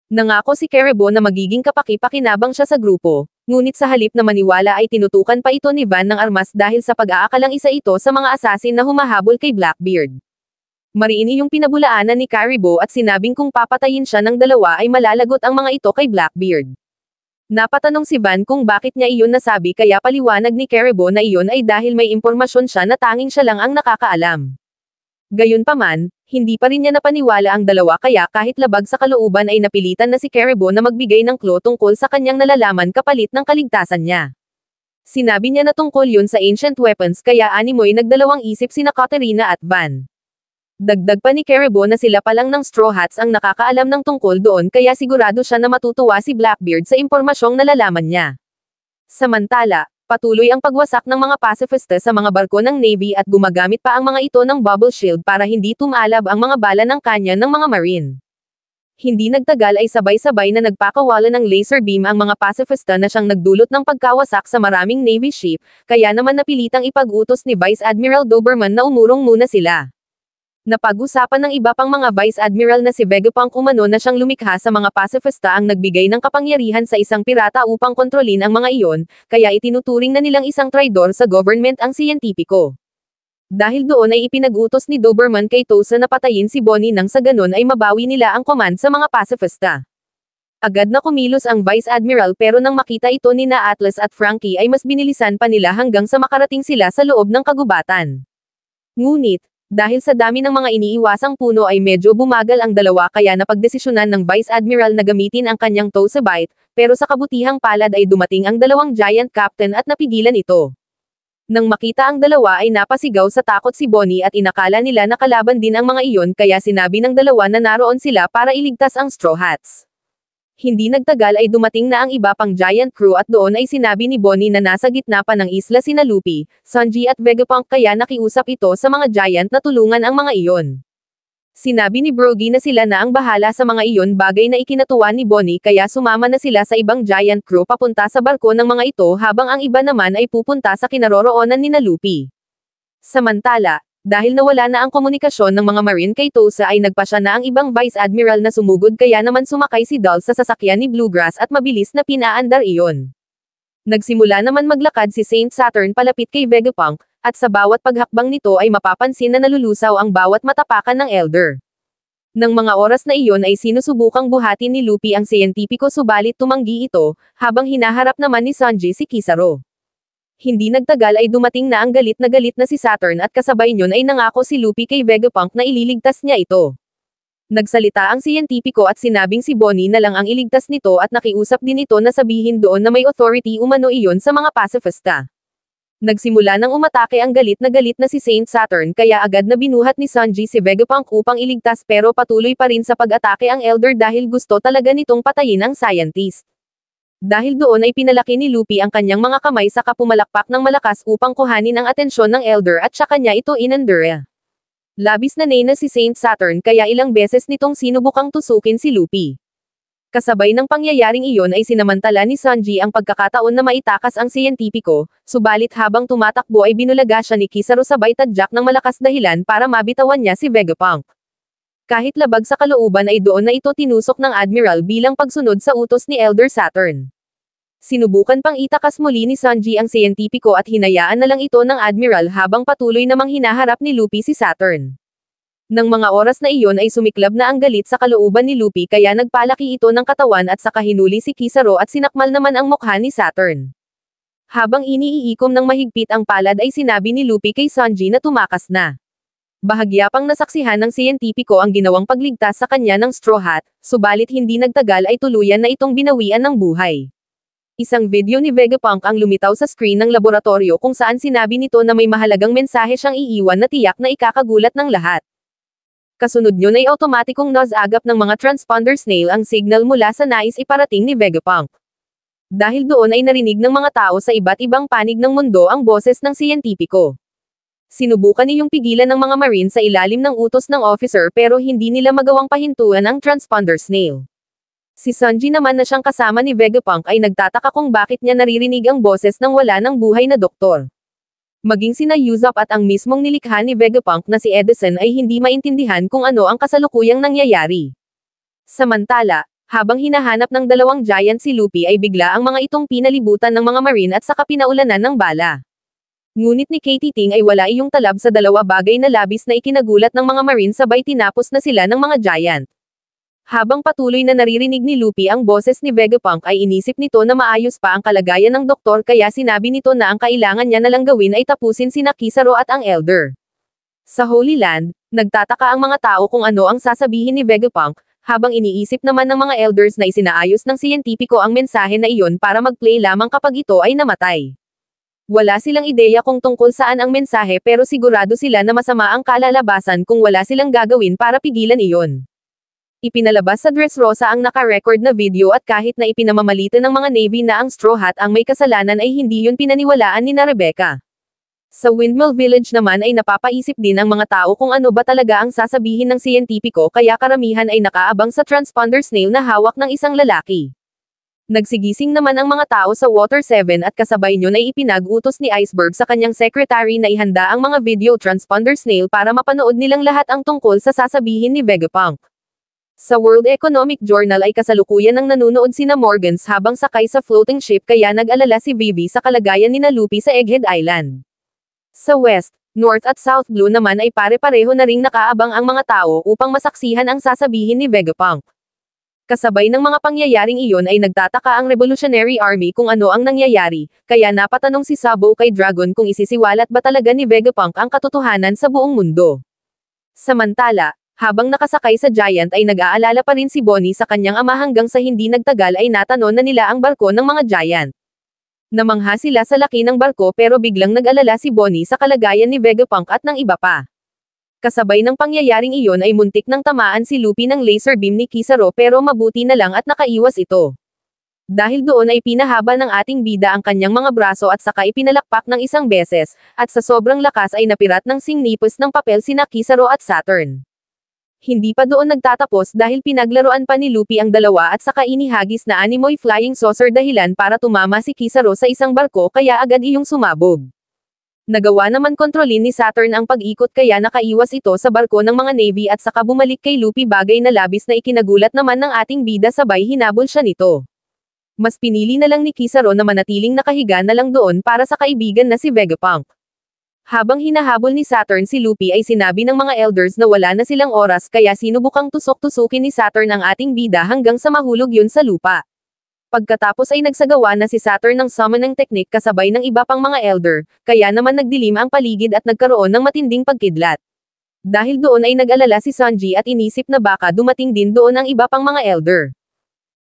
Nangako si Caribou na magiging kapaki-pakinabang siya sa grupo, ngunit sa halip na maniwala ay tinutukan pa ito ni Van ng armas dahil sa pag-aakalang isa ito sa mga asasin na humahabol kay Blackbeard. Mariini yung pinabulaanan ni Caribou at sinabing kung papatayin siya ng dalawa ay malalagot ang mga ito kay Blackbeard. Napatanong si Van kung bakit niya iyon nasabi kaya paliwanag ni Caribou na iyon ay dahil may impormasyon siya na tanging siya lang ang nakakaalam. Gayunpaman, hindi pa rin niya napaniwala ang dalawa kaya kahit labag sa kalooban ay napilitan na si Caribou na magbigay ng clue tungkol sa kanyang nalalaman kapalit ng kaligtasan niya. Sinabi niya na tungkol yun sa ancient weapons kaya animoy nagdalawang isip sina Katerina at Van. Dagdag pa ni Caribou na sila pa lang ng Straw Hats ang nakakaalam ng tungkol doon kaya sigurado siya na matutuwa si Blackbeard sa impormasyong nalalaman niya. Samantala, patuloy ang pagwasak ng mga pacifista sa mga barko ng Navy at gumagamit pa ang mga ito ng bubble shield para hindi tumalab ang mga bala ng kanya ng mga Marine. Hindi nagtagal ay sabay-sabay na nagpakawala ng laser beam ang mga pacifista na siyang nagdulot ng pagkawasak sa maraming Navy ship, kaya naman napilitang ipag-utos ni Vice Admiral Doberman na umurong muna sila. Napag-usapan ng iba pang mga Vice Admiral na si Vegapunk umano na siyang lumikha sa mga pacifista ang nagbigay ng kapangyarihan sa isang pirata upang kontrolin ang mga iyon, kaya itinuturing na nilang isang traidor sa government ang siyentipiko. Dahil doon ay ipinag-utos ni Doberman kay Tosa na patayin si Bonnie nang sa ganon ay mabawi nila ang command sa mga pacifista. Agad na kumilos ang Vice Admiral pero nang makita ito ni na Atlas at Frankie ay mas binilisan pa nila hanggang sa makarating sila sa loob ng kagubatan. Ngunit, dahil sa dami ng mga iniiwasang puno ay medyo bumagal ang dalawa kaya napagdesisyonan ng Vice Admiral na gamitin ang kanyang Tosa Bite, pero sa kabutihang palad ay dumating ang dalawang Giant Captain at napigilan ito. Nang makita ang dalawa ay napasigaw sa takot si Bonnie at inakala nila na kalaban din ang mga iyon kaya sinabi ng dalawa na naroon sila para iligtas ang Straw Hats. Hindi nagtagal ay dumating na ang iba pang giant crew at doon ay sinabi ni Bonnie na nasa gitna pa ng isla sina Luffy, Sanji at Vegapunk kaya nakiusap ito sa mga giant na tulungan ang mga iyon. Sinabi ni Brogy na sila na ang bahala sa mga iyon bagay na ikinatuwa ni Bonnie kaya sumama na sila sa ibang giant crew papunta sa barko ng mga ito habang ang iba naman ay pupunta sa kinaroroonan ni na Luffy. Samantala, dahil nawala na ang komunikasyon ng mga Marine kay Tosa ay nagpasya na ang ibang Vice Admiral na sumugod kaya naman sumakay si Dal sa sasakyan ni Bluegrass at mabilis na pinaandar iyon. Nagsimula naman maglakad si Saint Saturn palapit kay Vegapunk, at sa bawat paghakbang nito ay mapapansin na nalulusaw ang bawat matapakan ng Elder. Nang mga oras na iyon ay sinusubukang buhatin ni Luffy ang siyentipiko subalit tumanggi ito, habang hinaharap naman ni Sanji si Kizaru. Hindi nagtagal ay dumating na ang galit na si Saturn at kasabay niyon ay nangako si Luffy kay Vegapunk na ililigtas niya ito. Nagsalita ang siyentipiko at sinabing si Bonnie na lang ang iligtas nito at nakiusap din ito na sabihin doon na may authority umano iyon sa mga pacifista. Nagsimula nang umatake ang galit na si Saint Saturn kaya agad na binuhat ni Sanji si Vegapunk upang iligtas pero patuloy pa rin sa pag-atake ang Elder dahil gusto talaga nitong patayin ang scientist. Dahil doon ay pinalaki ni Luffy ang kanyang mga kamay sa kapumalakpak ng malakas upang kuhanin ang atensyon ng Elder at saka niya ito inandura. Labis na nena si Saint Saturn kaya ilang beses nitong sinubukang tusukin si Luffy. Kasabay ng pangyayaring iyon ay sinamantala ni Sanji ang pagkakataon na maitakas ang siyentipiko, subalit habang tumatakbo ay binulaga siya ni Kizaru sabay tadyak ng malakas dahilan para mabitawan niya si Vegapunk. Kahit labag sa kalooban ay doon na ito tinusok ng Admiral bilang pagsunod sa utos ni Elder Saturn. Sinubukan pang itakas muli ni Sanji ang siyentipiko at hinayaan na lang ito ng Admiral habang patuloy namang hinaharap ni Luffy si Saturn. Nang mga oras na iyon ay sumiklab na ang galit sa kalooban ni Luffy kaya nagpalaki ito ng katawan at saka hinuli si Kizaru at sinakmal naman ang mukha ni Saturn. Habang iniiikom ng mahigpit ang palad ay sinabi ni Luffy kay Sanji na tumakas na. Bahagya pang nasaksihan ng siyentipiko ang ginawang pagligtas sa kanya ng Straw Hat, subalit hindi nagtagal ay tuluyan na itong binawian ng buhay. Isang video ni Vegapunk ang lumitaw sa screen ng laboratorio kung saan sinabi nito na may mahalagang mensahe siyang iiwan na tiyak na ikakagulat ng lahat. Kasunod yun ay otomatikong nag-agap ng mga transponder snail ang signal mula sa nais iparating ni Vegapunk. Dahil doon ay narinig ng mga tao sa iba't ibang panig ng mundo ang boses ng siyentipiko. Sinubukan niyong pigilan ng mga Marine sa ilalim ng utos ng officer pero hindi nila magawang pahintuan ang transponder snail. Si Sanji naman na siyang kasama ni Vegapunk ay nagtataka kung bakit niya naririnig ang boses ng wala ng buhay na doktor. Maging sina Usopp at ang mismong nilikha ni Vegapunk na si Edison ay hindi maintindihan kung ano ang kasalukuyang nangyayari. Samantala, Habang hinahanap ng dalawang giant si Luffy ay bigla ang mga itong pinalibutan ng mga marine at saka pinaulanan ng bala. Ngunit ni Katie Ting ay wala iyong talab sa dalawa bagay na labis na ikinagulat ng mga marine sabay tinapos na sila ng mga giant. Habang patuloy na naririnig ni Luffy ang boses ni Vegapunk ay inisip nito na maayos pa ang kalagayan ng doktor kaya sinabi nito na ang kailangan niya na lang gawin ay tapusin sina Kizaru at ang Elder. Sa Holy Land, nagtataka ang mga tao kung ano ang sasabihin ni Vegapunk, habang iniisip naman ng mga elders na isinaayos ng siyentipiko ang mensahe na iyon para mag-play lamang kapag ito ay namatay. Wala silang ideya kung tungkol saan ang mensahe pero sigurado sila na masama ang kalalabasan kung wala silang gagawin para pigilan iyon. Ipinalabas sa Dressrosa ang naka-record na video at kahit na ipinamamalitan ng mga Navy na ang Straw Hat ang may kasalanan ay hindi yun pinaniwalaan ni na Rebecca. Sa Windmill Village naman ay napapaisip din ang mga tao kung ano ba talaga ang sasabihin ng siyentipiko kaya karamihan ay nakaabang sa transponder snail na hawak ng isang lalaki. Nagsigising naman ang mga tao sa Water 7 at kasabay nyon ay ipinag-utos ni Iceberg sa kanyang secretary na ihanda ang mga video transponder snail para mapanood nilang lahat ang tungkol sa sasabihin ni Vegapunk. Sa World Economic Journal ay kasalukuyan ng nanunood sina Morgans habang sakay sa floating ship kaya nag-alala si Vivi sa kalagayan ni Luffy sa Egghead Island. Sa West, North at South Blue naman ay pare-pareho na ring nakaabang ang mga tao upang masaksihan ang sasabihin ni Vegapunk. Kasabay ng mga pangyayaring iyon ay nagtataka ang Revolutionary Army kung ano ang nangyayari, kaya napatanong si Sabo kay Dragon kung isisiwalat ba talaga ni Vegapunk ang katotohanan sa buong mundo. Samantala, habang nakasakay sa Giant ay nag-aalala pa rin si Bonnie sa kanyang ama hanggang sa hindi nagtagal ay natanon na nila ang barko ng mga Giant. Namangha sila sa laki ng barko pero biglang nag-alala si Bonnie sa kalagayan ni Vegapunk at ng iba pa. Kasabay ng pangyayaring iyon ay muntik nang tamaan si Luffy ng laser beam ni Kizaru pero mabuti na lang at nakaiwas ito. Dahil doon ay pinahaba ng ating bida ang kanyang mga braso at saka ipinalakpak ng isang beses, at sa sobrang lakas ay napirat ng singnipos ng papel sina Kizaru at Saturn. Hindi pa doon nagtatapos dahil pinaglaruan pa ni Luffy ang dalawa at saka inihagis na animoy flying saucer dahilan para tumama si Kizaru sa isang barko kaya agad iyong sumabog. Nagawa naman kontrolin ni Saturn ang pag-ikot kaya nakaiwas ito sa barko ng mga Navy at saka bumalik kay Luffy bagay na labis na ikinagulat naman ng ating bida sabay hinabol siya nito. Mas pinili na lang ni Kizaru na manatiling nakahiga na lang doon para sa kaibigan na si Vegapunk. Habang hinahabol ni Saturn si Luffy ay sinabi ng mga elders na wala na silang oras kaya sinubukang tusok-tusukin ni Saturn ang ating bida hanggang sa mahulog yun sa lupa. Pagkatapos ay nagsagawa na si Saturn ng summoning technique kasabay ng iba pang mga elder, kaya naman nagdilim ang paligid at nagkaroon ng matinding pagkidlat. Dahil doon ay nag-alala si Sanji at inisip na baka dumating din doon ang iba pang mga elder.